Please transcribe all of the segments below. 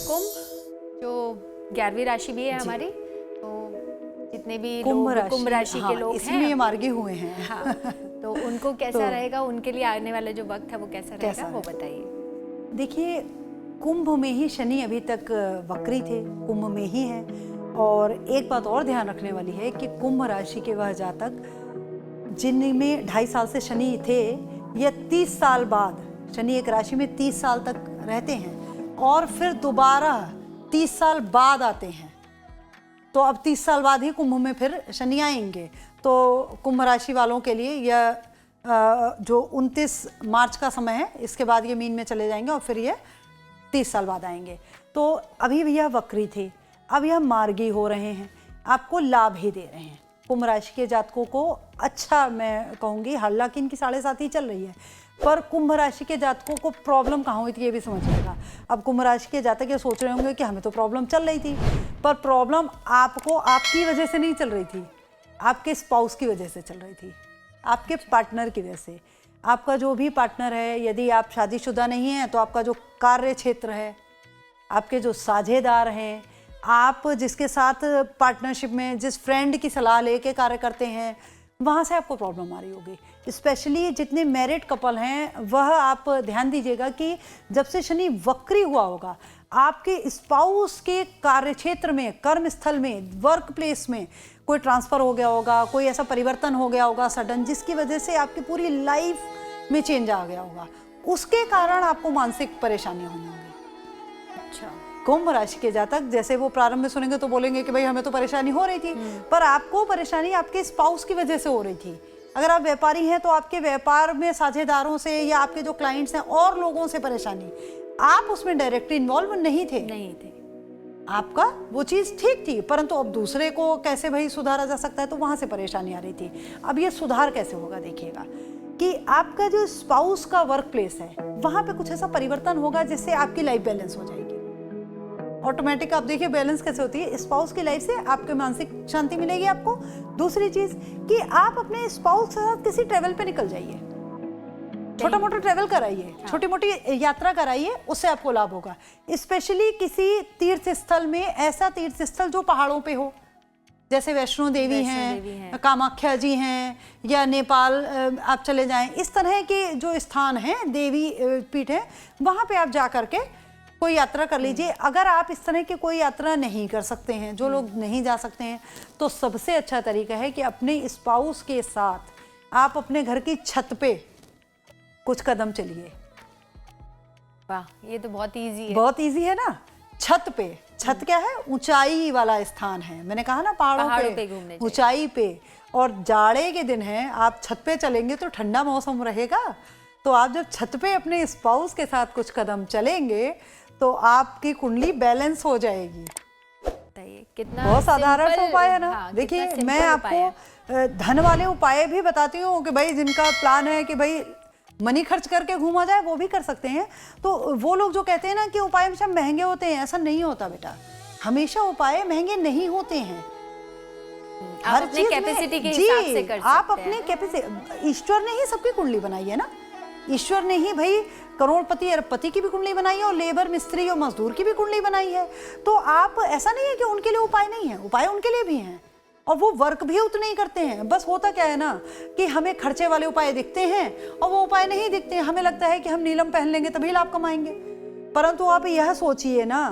कुंभ जो 11वीं राशि भी है हमारी, तो जितने भी कुंभ राशि के लोग हैं इसलिए मार्गी हुए हैं। हाँ, तो उनको कैसा रहेगा, उनके लिए आने वाला जो वक्त है वो कैसा रहेगा, वो बताइए। देखिए, कुंभ में ही शनि अभी तक वक्री थे, कुंभ में ही है। और एक बात और ध्यान रखने वाली है कि कुंभ राशि के वह जातक जिनमें 2.5 साल से शनि थे, या 30 साल बाद, शनि एक राशि में 30 साल तक रहते हैं और फिर दोबारा 30 साल बाद आते हैं, तो अब 30 साल बाद ही कुंभ में फिर शनि आएंगे। तो कुंभ राशि वालों के लिए यह जो 29 मार्च का समय है, इसके बाद ये मीन में चले जाएंगे और फिर ये 30 साल बाद आएंगे। तो अभी भी यह वक्री थे, अब यह मार्गी हो रहे हैं, आपको लाभ ही दे रहे हैं। कुंभ राशि के जातकों को अच्छा, मैं कहूँगी, हालांकि इनकी 7.5 चल रही है, पर कुंभ राशि के जातकों को प्रॉब्लम कहाँ हुई थी ये भी समझिएगा। अब कुंभ राशि के जातक ये सोच रहे होंगे कि हमें तो प्रॉब्लम चल रही थी, पर प्रॉब्लम आपको आपकी वजह से नहीं चल रही थी, आपके स्पाउस की वजह से चल रही थी, आपके पार्टनर की वजह से। आपका जो भी पार्टनर है, यदि आप शादीशुदा नहीं हैं तो आपका जो कार्य क्षेत्र है, आपके जो साझेदार हैं, आप जिसके साथ पार्टनरशिप में जिस फ्रेंड की सलाह लेके कार्य करते हैं, वहाँ से आपको प्रॉब्लम आ रही होगी। स्पेशली जितने मैरिड कपल हैं, वह आप ध्यान दीजिएगा कि जब से शनि वक्री हुआ होगा, आपके स्पाउस के कार्य क्षेत्र में, कर्म स्थल में, वर्क प्लेस में कोई ट्रांसफ़र हो गया होगा, कोई ऐसा परिवर्तन हो गया होगा सडन, जिसकी वजह से आपकी पूरी लाइफ में चेंज आ गया होगा। उसके कारण आपको मानसिक परेशानी होनी होगी। अच्छा, कुंभ राशि के जातक जैसे वो प्रारंभ में सुनेंगे तो बोलेंगे कि भाई हमें तो परेशानी हो रही थी, पर आपको परेशानी आपके स्पाउस की वजह से हो रही थी। अगर आप व्यापारी हैं तो आपके व्यापार में साझेदारों से या आपके जो क्लाइंट्स हैं और लोगों से परेशानी, आप उसमें डायरेक्टली इन्वॉल्व नहीं थे, आपका वो चीज़ ठीक थी, परंतु अब दूसरे को कैसे भाई सुधारा जा सकता है, तो वहाँ से परेशानी आ रही थी। अब ये सुधार कैसे होगा, देखिएगा कि आपका जो स्पाउस का वर्क प्लेस है, वहाँ पे कुछ ऐसा परिवर्तन होगा जिससे आपकी लाइफ बैलेंस हो जाएगी ऑटोमेटिक। आप देखिए बैलेंस कैसे होती है, स्पाउस की लाइफ से आपके मानसिक शांति मिलेगी आपको। दूसरी चीज़ कि आप अपने स्पाउस के साथ किसी ट्रेवल पे निकल जाइए, छोटा मोटा ट्रेवल कराइए, छोटी मोटी यात्रा कराइए, उससे आपको लाभ होगा। स्पेशली किसी तीर्थ स्थल में, ऐसा तीर्थ स्थल जो पहाड़ों पे हो, जैसे वैष्णो देवी हैं, कामाख्या जी हैं, या नेपाल आप चले जाएं, इस तरह के जो स्थान हैं, देवी पीठ हैं, वहाँ पे आप जा करके कोई यात्रा कर लीजिए। अगर आप इस तरह की कोई यात्रा नहीं कर सकते हैं, जो लोग नहीं जा सकते हैं, तो सबसे अच्छा तरीका है कि अपने स्पाउस के साथ आप अपने घर की छत पे कुछ कदम चलिए। वाह, ये तो बहुत इजी है। बहुत इजी है ना। छत पे, छत क्या है, ऊंचाई वाला स्थान है, मैंने कहा ना, पहाड़ों पे घूमने, ऊंचाई पे, और जाड़े के दिन है, आप छत पे चलेंगे तो ठंडा मौसम रहेगा। तो आप जब छत पे अपने स्पाउस के साथ कुछ कदम चलेंगे तो आपकी कुंडली बैलेंस हो जाएगी। कितना बहुत साधारण सा उपाय है ना। हाँ, देखिए, मैं आपको धन वाले उपाय भी बताती हूँ कि भाई जिनका प्लान है कि भाई मनी खर्च करके घूमा जाए, वो भी कर सकते हैं। तो वो लोग जो कहते हैं ना कि उपाय हमेशा महंगे होते हैं, ऐसा नहीं होता बेटा, हमेशा उपाय महंगे नहीं होते हैं। हर चीज कैपेसिटी के हिसाब से कर सकते हैं। आप अपने कैपेसिटी, ईश्वर ने ही सबकी कुंडली बनाई है ना, ईश्वर ने ही भाई करोड़पति अरबपति की भी कुंडली बनाई है, और लेबर, मिस्त्री और मजदूर की भी कुंडली बनाई है। तो आप, ऐसा नहीं है कि उनके लिए उपाय नहीं है, उपाय उनके लिए भी हैं, और वो वर्क भी उतने ही करते हैं। बस होता क्या है ना कि हमें खर्चे वाले उपाय दिखते हैं और वो उपाय नहीं दिखते हैं। हमें लगता है कि हम नीलम पहन लेंगे तभी लाभ कमाएंगे, परंतु आप यह सोचिए ना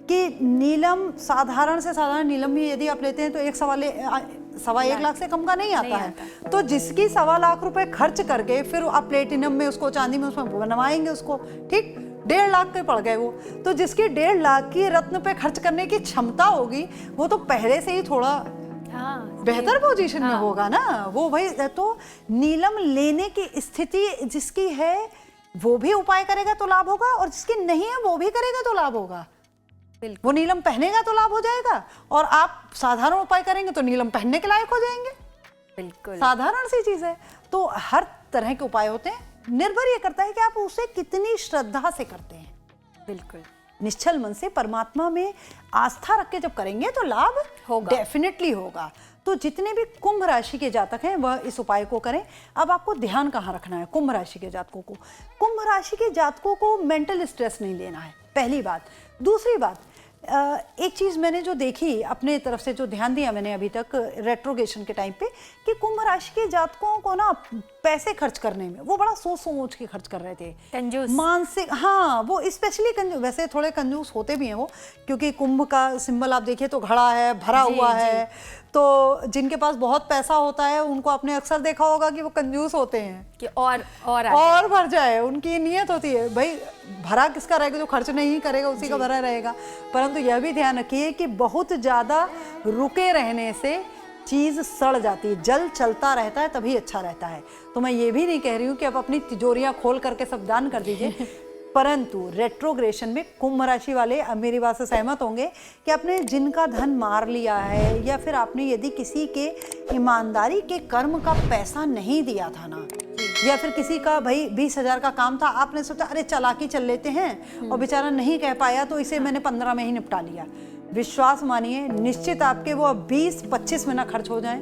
कि नीलम, साधारण से साधारण नीलम भी यदि आप लेते हैं तो 1.1 लाख से कम का नहीं आता है। तो जिसकी 1.25 लाख रुपए खर्च करके फिर आप प्लेटिनम में उसको, चांदी में उसमें बनवाएंगे उसको, ठीक, 1.5 लाख के पड़ गए वो। तो जिसकी 1.5 लाख की रत्न पे खर्च करने की क्षमता होगी, वो तो पहले से ही थोड़ा बेहतर पोजीशन में होगा ना वो भाई। तो नीलम लेने की स्थिति जिसकी है वो भी उपाय करेगा तो लाभ होगा, और जिसकी नहीं है वो भी करेगा तो लाभ होगा। वो नीलम पहनेगा तो लाभ हो जाएगा, और आप साधारण उपाय करेंगे तो नीलम पहनने के लायक हो जाएंगे। बिल्कुल साधारण सी चीज है। तो हर तरह के उपाय होते हैं, निर्भर ये करता है कि आप उसे कितनी श्रद्धा से करते हैं। बिल्कुल, निश्चल मन से परमात्मा में आस्था रख के जब करेंगे तो लाभ होगा, डेफिनेटली होगा। तो जितने भी कुंभ राशि के जातक हैं वह इस उपाय को करें। अब आपको ध्यान कहाँ रखना है कुंभ राशि के जातकों को? कुंभ राशि के जातकों को मेंटल स्ट्रेस नहीं लेना है। पहली बात। दूसरी बात, एक चीज़ मैंने जो देखी अपने तरफ से, जो ध्यान दिया मैंने अभी तक रेट्रोगेशन के टाइम पे, कि कुंभ राशि के जातकों को ना पैसे खर्च करने में वो बड़ा सोच सोच के खर्च कर रहे थे, कंजूस, मानसिक, हाँ वो स्पेशली कंजूस। वैसे थोड़े कंजूस होते भी हैं वो, क्योंकि कुंभ का सिंबल आप देखिए तो घड़ा है, भरा हुआ है, तो जिनके पास बहुत पैसा होता है उनको आपने अक्सर देखा होगा कि वो कंजूस होते हैं कि और भर जाए, उनकी नीयत होती है भाई भरा किसका रहेगा, जो खर्च नहीं करेगा उसी का भरा रहेगा। परंतु यह भी ध्यान रखिए कि बहुत ज़्यादा रुके रहने से चीज़ सड़ जाती है, जल चलता रहता है तभी अच्छा रहता है। तो मैं ये भी नहीं कह रही हूँ कि आप अपनी तिजोरियाँ खोल करके सब दान कर दीजिए, परंतु रेट्रोग्रेशन में कुंभ राशि वाले अब मेरी बात से सहमत होंगे कि आपने जिनका धन मार लिया है, या फिर आपने यदि किसी के ईमानदारी के कर्म का पैसा नहीं दिया था ना, या फिर किसी का भाई 20,000 का काम था, आपने सोचा अरे चालाकी चल लेते हैं, और बेचारा नहीं कह पाया तो इसे मैंने 15 में ही निपटा लिया। विश्वास मानिए निश्चित आपके वो 20-25 में ना खर्च हो जाएं,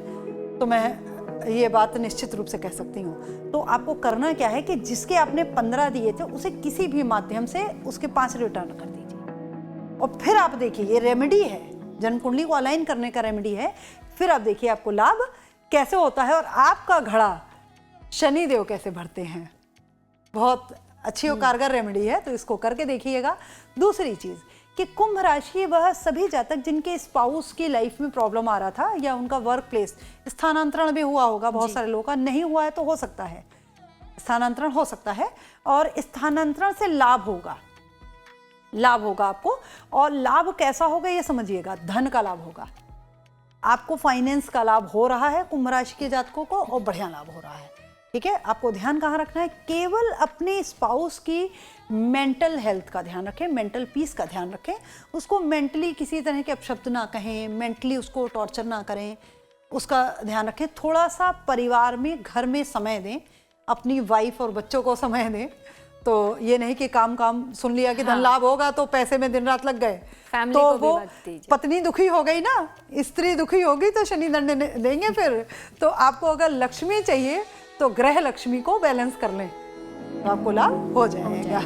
तो मैं ये बात निश्चित रूप से कह सकती हूँ। तो आपको करना क्या है कि जिसके आपने 15 दिए थे उसे किसी भी माध्यम से उसके 5 रिटर्न कर दीजिए, और फिर आप देखिए ये रेमेडी है, जन्म कुंडली को अलाइन करने का रेमेडी है। फिर आप देखिए आपको लाभ कैसे होता है और आपका घड़ा शनिदेव कैसे भरते हैं। बहुत अच्छी और कारगर रेमेडी है, तो इसको करके देखिएगा। दूसरी चीज़ कि कुंभ राशि वह सभी जातक जिनके स्पाउस की लाइफ में प्रॉब्लम आ रहा था, या उनका वर्क प्लेस स्थानांतरण भी हुआ होगा, बहुत सारे लोगों का नहीं हुआ है तो हो सकता है, स्थानांतरण हो सकता है, और स्थानांतरण से लाभ होगा आपको। और लाभ कैसा होगा ये समझिएगा, धन का लाभ होगा आपको, फाइनेंस का लाभ हो रहा है कुंभ राशि के जातकों को, और बढ़िया लाभ हो रहा है। ठीक है, आपको ध्यान कहाँ रखना है, केवल अपने स्पाउस की मेंटल हेल्थ का ध्यान रखें, मेंटल पीस का ध्यान रखें, उसको मेंटली किसी तरह के अपशब्द ना कहें, मेंटली उसको टॉर्चर ना करें, उसका ध्यान रखें। थोड़ा सा परिवार में, घर में समय दें, अपनी वाइफ और बच्चों को समय दें। तो ये नहीं कि काम सुन लिया कि धन लाभ होगा तो पैसे में दिन रात लग गए, तो वो पत्नी दुखी हो गई ना, स्त्री दुखी होगी तो शनि दंड देंगे फिर। तो आपको अगर लक्ष्मी चाहिए तो ग्रह लक्ष्मी को बैलेंस कर लें, तो आपको लाभ हो जाएगा।